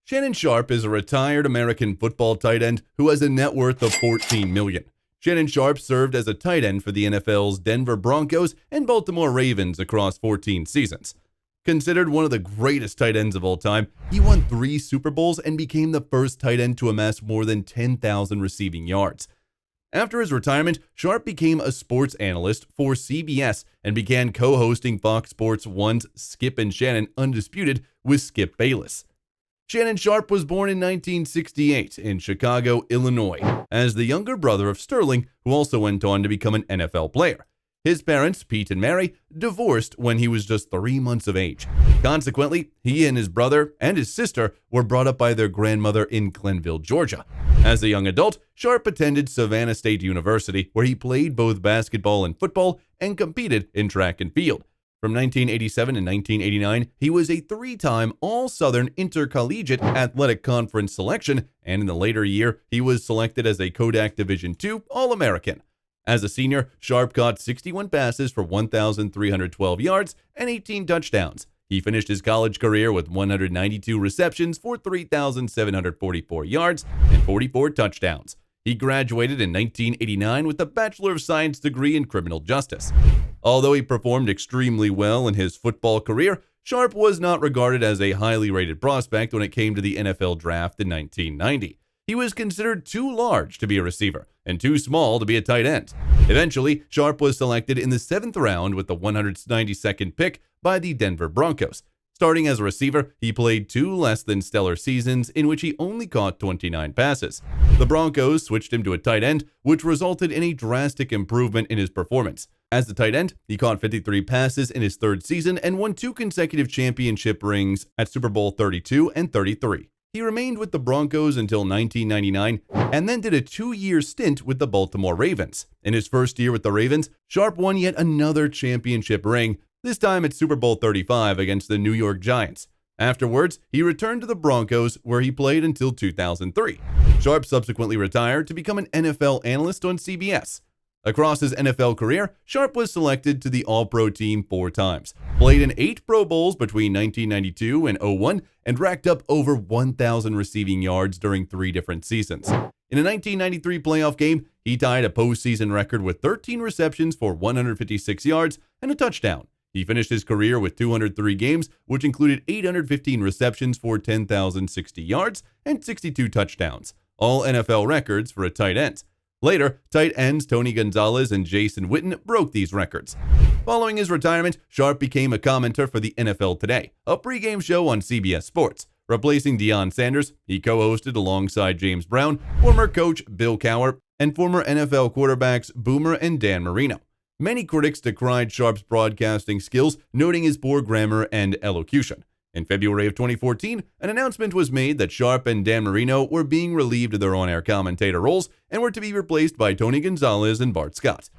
Shannon Sharpe is a retired American football tight end who has a net worth of $14 million. Shannon Sharpe served as a tight end for the NFL's Denver Broncos and Baltimore Ravens across 14 seasons. Considered one of the greatest tight ends of all time, he won 3 Super Bowls and became the first tight end to amass more than 10,000 receiving yards. After his retirement, Sharpe became a sports analyst for CBS and began co-hosting Fox Sports 1's Skip and Shannon Undisputed with Skip Bayless. Shannon Sharpe was born in 1968 in Chicago, Illinois, as the younger brother of Sterling, who also went on to become an NFL player. His parents, Pete and Mary, divorced when he was just 3 months of age. Consequently, he and his brother and his sister were brought up by their grandmother in Glenville, Georgia. As a young adult, Sharpe attended Savannah State University, where he played both basketball and football and competed in track and field. From 1987 to 1989, he was a 3-time All-Southern Intercollegiate Athletic Conference selection, and in the later year, he was selected as a Kodak Division II All-American. As a senior, Sharpe caught 61 passes for 1,312 yards and 18 touchdowns. He finished his college career with 192 receptions for 3,744 yards and 44 touchdowns. He graduated in 1989 with a Bachelor of Science degree in criminal justice. Although he performed extremely well in his football career, Sharpe was not regarded as a highly rated prospect when it came to the NFL draft in 1990. He was considered too large to be a receiver and too small to be a tight end. Eventually, Sharpe was selected in the 7th round with the 192nd pick by the Denver Broncos. Starting as a receiver, he played 2 less than stellar seasons in which he only caught 29 passes. The Broncos switched him to a tight end, which resulted in a drastic improvement in his performance. As a tight end, he caught 53 passes in his 3rd season and won 2 consecutive championship rings at Super Bowl 32 and 33. He remained with the Broncos until 1999 and then did a 2-year stint with the Baltimore Ravens. In his first year with the Ravens, Sharpe won yet another championship ring, this time at Super Bowl 35 against the New York Giants. Afterwards, he returned to the Broncos, where he played until 2003. Sharpe subsequently retired to become an NFL analyst on CBS. Across his NFL career, Sharpe was selected to the All-Pro team 4 times, played in 8 Pro Bowls between 1992 and 01, and racked up over 1,000 receiving yards during 3 different seasons. In a 1993 playoff game, he tied a postseason record with 13 receptions for 156 yards and a touchdown. He finished his career with 203 games, which included 815 receptions for 10,060 yards and 62 touchdowns, all NFL records for a tight end. Later, tight ends Tony Gonzalez and Jason Witten broke these records. Following his retirement, Sharpe became a commentator for the NFL Today, a pregame show on CBS Sports. Replacing Deion Sanders, he co-hosted alongside James Brown, former coach Bill Cowher, and former NFL quarterbacks Boomer and Dan Marino. Many critics decried Sharpe's broadcasting skills, noting his poor grammar and elocution. In February of 2014, an announcement was made that Sharpe and Dan Marino were being relieved of their on-air commentator roles and were to be replaced by Tony Gonzalez and Bart Scott.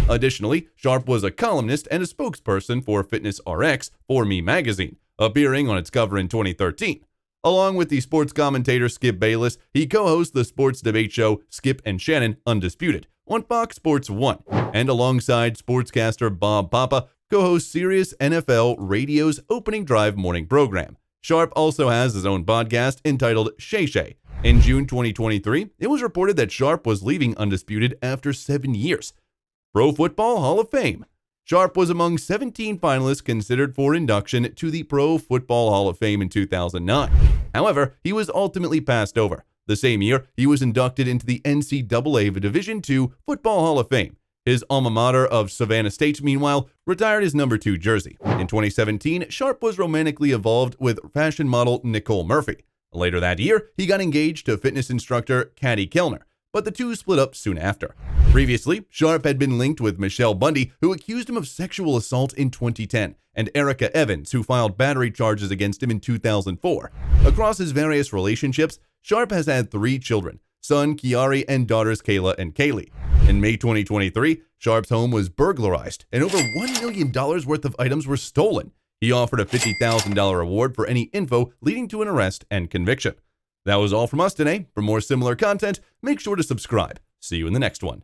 Additionally, Sharpe was a columnist and a spokesperson for Fitness RX for Me magazine, appearing on its cover in 2013. Along with the sports commentator Skip Bayless, he co-hosts the sports debate show Skip and Shannon Undisputed on Fox Sports 1, and alongside sportscaster Bob Papa, co-hosts Sirius NFL Radio's Opening Drive morning program. Sharpe also has his own podcast entitled Shay Shay. In June 2023, it was reported that Sharpe was leaving Undisputed after 7 years. Pro Football Hall of Fame. Sharpe was among 17 finalists considered for induction to the Pro Football Hall of Fame in 2009. However, he was ultimately passed over. The same year, he was inducted into the NCAA Division II Football Hall of Fame. His alma mater of Savannah State, meanwhile, retired his number 2 jersey. In 2017, Sharpe was romantically involved with fashion model Nicole Murphy. Later that year, he got engaged to fitness instructor Caddy Kellner, but the two split up soon after. Previously, Sharpe had been linked with Michelle Bundy, who accused him of sexual assault in 2010, and Erica Evans, who filed battery charges against him in 2004. Across his various relationships, Sharpe has had 3 children, son Kiari and daughters Kayla and Kaylee. In May 2023, Sharpe's home was burglarized and over $1 million worth of items were stolen. He offered a $50,000 reward for any info leading to an arrest and conviction. That was all from us today. For more similar content, make sure to subscribe. See you in the next one.